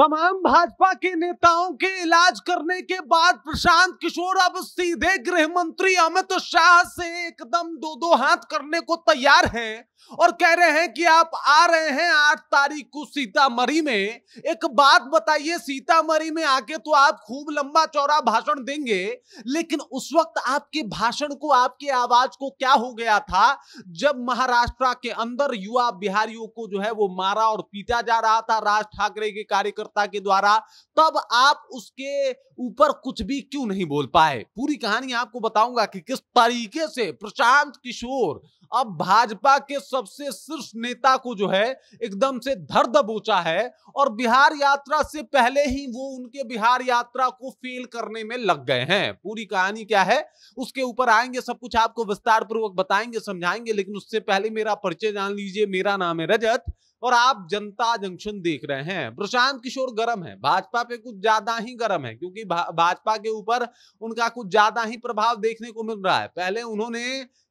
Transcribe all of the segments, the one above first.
तमाम भाजपा के नेताओं के इलाज करने के बाद प्रशांत किशोर अब सीधे गृह मंत्री अमित शाह से एकदम दो दो हाथ करने को तैयार हैं और कह रहे हैं कि आप आ रहे हैं 8 तारीख को सीतामढ़ी में। एक बात बताइए, सीतामढ़ी में आके तो आप खूब लंबा चौड़ा भाषण देंगे, लेकिन उस वक्त आपके भाषण को, आपकी आवाज को क्या हो गया था जब महाराष्ट्र के अंदर युवा बिहारियों को जो है वो मारा और पीटा जा रहा था राज ठाकरे के कार्यकर्ता के द्वारा। तब आप उसके ऊपर कुछ भी क्यों नहीं बोल पाए? पूरी कहानी आपको बताऊंगा कि किस तरीके से प्रशांत किशोर अब भाजपा के सबसे शीर्ष नेता को जो है एकदम से धर दबोचा है और बिहार यात्रा से पहले ही वो उनके बिहार यात्रा को फेल करने में लग गए हैं। पूरी कहानी क्या है उसके ऊपर आएंगे, सब कुछ आपको विस्तार पूर्वक बताएंगे, समझाएंगे, लेकिन उससे पहले मेरा परिचय जान लीजिए। मेरा नाम है रजत और आप जनता जंक्शन देख रहे हैं। प्रशांत किशोर गरम है, भाजपा पे कुछ ज्यादा ही गरम है, क्योंकि भाजपा के ऊपर उनका कुछ ज्यादा ही प्रभाव देखने को मिल रहा है। पहले उन्होंने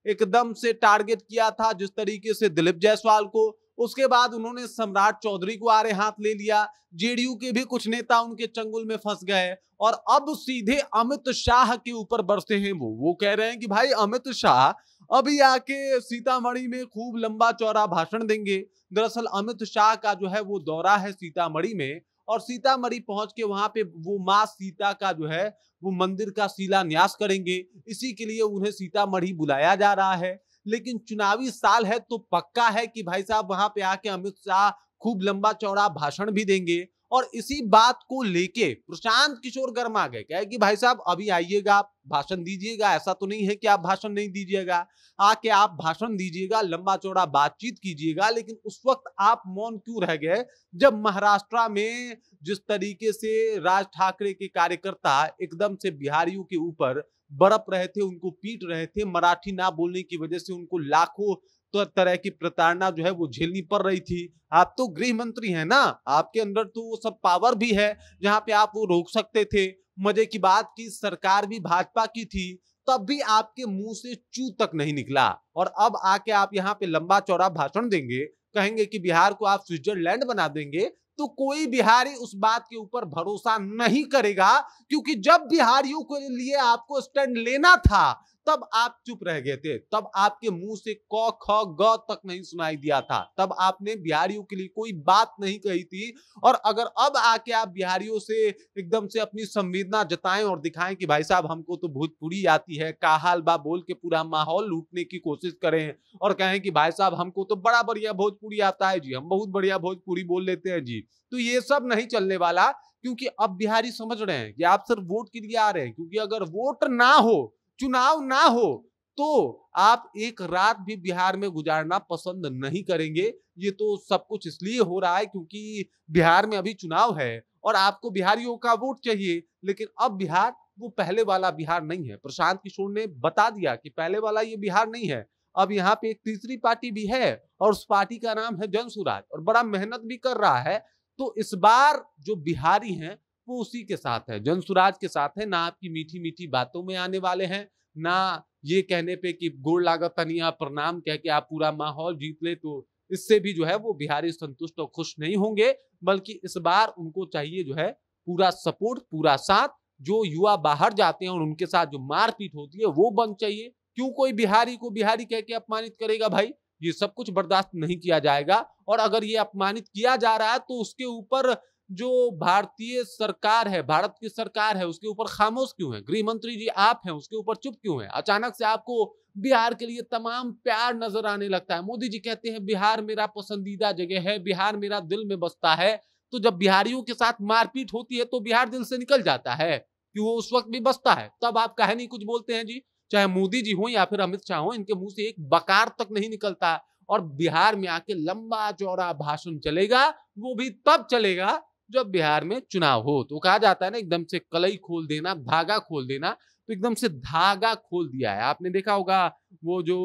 एकदम से टारगेट किया था जिस तरीके से दिलीप जायसवाल को, उसके बाद उन्होंने सम्राट चौधरी को आड़े हाथ ले लिया, जेडीयू के भी कुछ नेता उनके चंगुल में फंस गए और अब सीधे अमित शाह के ऊपर बरसे हैं। वो कह रहे हैं कि भाई अमित शाह अभी आके सीतामढ़ी में खूब लंबा चौड़ा भाषण देंगे। दरअसल अमित शाह का जो है वो दौरा है सीतामढ़ी में और सीतामढ़ी पहुंच के वहां पे वो मां सीता का जो है वो मंदिर का शिलान्यास करेंगे। इसी के लिए उन्हें सीतामढ़ी बुलाया जा रहा है। लेकिन चुनावी साल है तो पक्का है कि भाई साहब वहां पे आके अमित शाह खूब लंबा चौड़ा भाषण भी देंगे और इसी बात को लेके प्रशांत किशोर गर्मा गए, कहे कि भाई साहब अभी आइएगा, आप भाषण दीजिएगा, ऐसा तो नहीं है कि आप भाषण नहीं दीजिएगा, आके आप भाषण दीजिएगा, लंबा चौड़ा बातचीत कीजिएगा। लेकिन उस वक्त आप मौन क्यों रह गए जब महाराष्ट्र में जिस तरीके से राज ठाकरे के कार्यकर्ता एकदम से बिहारियों के ऊपर बरप रहे थे, उनको पीट रहे थे, मराठी ना बोलने की वजह से उनको लाखों तो तरह की प्रताड़ना जो है वो झेलनी पड़ रही थी। आप तो गृह मंत्री हैं ना, आपके अंदर तो वो सब पावर भी है जहां पे आप वो रोक सकते थे। मजे की बात की सरकार भी भाजपा की थी, तब भी आपके मुंह से चू तक नहीं निकला और अब आके आप यहाँ पे लंबा चौड़ा भाषण देंगे, कहेंगे कि बिहार को आप स्विट्जरलैंड बना देंगे, तो कोई बिहारी उस बात के ऊपर भरोसा नहीं करेगा। क्योंकि जब बिहारियों के लिए आपको स्टैंड लेना था तब आप चुप रह गए थे, तब आपके मुंह से क ख ग तक नहीं सुनाई दिया था, तब आपने बिहारियों के लिए कोई बात नहीं कही थी। और अगर अब आके आप बिहारियों से एकदम से अपनी संवेदना जताएं और दिखाएं कि भाई साहब हमको तो भोजपुरी आती है, का हाल बा बोल के पूरा माहौल लूटने की कोशिश करें और कहें कि भाई साहब हमको तो बड़ा बढ़िया भोजपुरी आता है जी, हम बहुत बढ़िया भोजपुरी बोल लेते हैं जी, तो ये सब नहीं चलने वाला। क्योंकि अब बिहारी समझ रहे हैं कि आप सिर्फ वोट के लिए आ रहे हैं, क्योंकि अगर वोट ना हो, चुनाव ना हो, तो आप एक रात भी बिहार में गुजारना पसंद नहीं करेंगे। ये तो सब कुछ इसलिए हो रहा है क्योंकि बिहार में अभी चुनाव है और आपको बिहारियों का वोट चाहिए। लेकिन अब बिहार वो पहले वाला बिहार नहीं है। प्रशांत किशोर ने बता दिया कि पहले वाला ये बिहार नहीं है। अब यहाँ पे एक तीसरी पार्टी भी है और उस पार्टी का नाम है जनसुराज और बड़ा मेहनत भी कर रहा है। तो इस बार जो बिहारी हैं वो उसी के साथ है, जनसुराज के साथ है। ना आपकी मीठी मीठी बातों में आने वाले हैं, ना ये कहने पे कि गोड़ लागत तनिया प्रणाम कह के आप पूरा माहौल जीत ले, तो इससे भी जो है वो बिहारी संतुष्ट और खुश नहीं होंगे। बल्कि इस बार उनको चाहिए जो है पूरा सपोर्ट, पूरा साथ। जो युवा बाहर जाते हैं और उनके साथ जो मारपीट होती है वो बंद चाहिए। क्यों कोई बिहारी को बिहारी कह के अपमानित करेगा भाई? ये सब कुछ बर्दाश्त नहीं किया जाएगा। और अगर ये अपमानित किया जा रहा है तो उसके ऊपर जो भारतीय सरकार है, भारत की सरकार है, उसके ऊपर खामोश क्यों है? गृह मंत्री जी आप हैं, उसके ऊपर चुप क्यों है? अचानक से आपको बिहार के लिए तमाम प्यार नजर आने लगता है। मोदी जी कहते हैं बिहार मेरा पसंदीदा जगह है, बिहार मेरा दिल में बसता है। तो जब बिहारियों के साथ मारपीट होती है तो बिहार दिल से निकल जाता है कि वो उस वक्त भी बसता है। तब आप काहे नहीं कुछ बोलते हैं जी? चाहे मोदी जी हो या फिर अमित शाह हो, इनके मुंह से एक बकार तक नहीं निकलता। और बिहार में आके लंबा चौड़ा भाषण चलेगा, वो भी तब चलेगा जब बिहार में चुनाव हो। तो कहा जाता है ना एकदम से कलई खोल देना, धागा खोल देना, तो एकदम से धागा खोल दिया है। आपने देखा होगा वो जो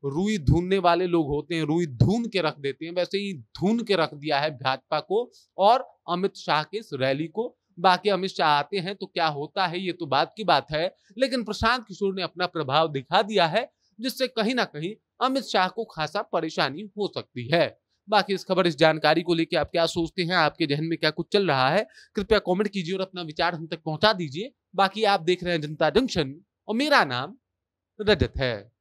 रुई धुनने वाले लोग होते हैं, रुई धुन के रख देते हैं, वैसे ही धुन के रख दिया है भाजपा को और अमित शाह के इस रैली को। बाकी अमित शाह आते हैं तो क्या होता है ये तो बात की बात है, लेकिन प्रशांत किशोर ने अपना प्रभाव दिखा दिया है जिससे कहीं ना कहीं अमित शाह को खासा परेशानी हो सकती है। बाकी इस खबर, इस जानकारी को लेकर आप क्या सोचते हैं, आपके जहन में क्या कुछ चल रहा है, कृपया कमेंट कीजिए और अपना विचार हम तक पहुंचा दीजिए। बाकी आप देख रहे हैं जनता जंक्शन और मेरा नाम रजत है।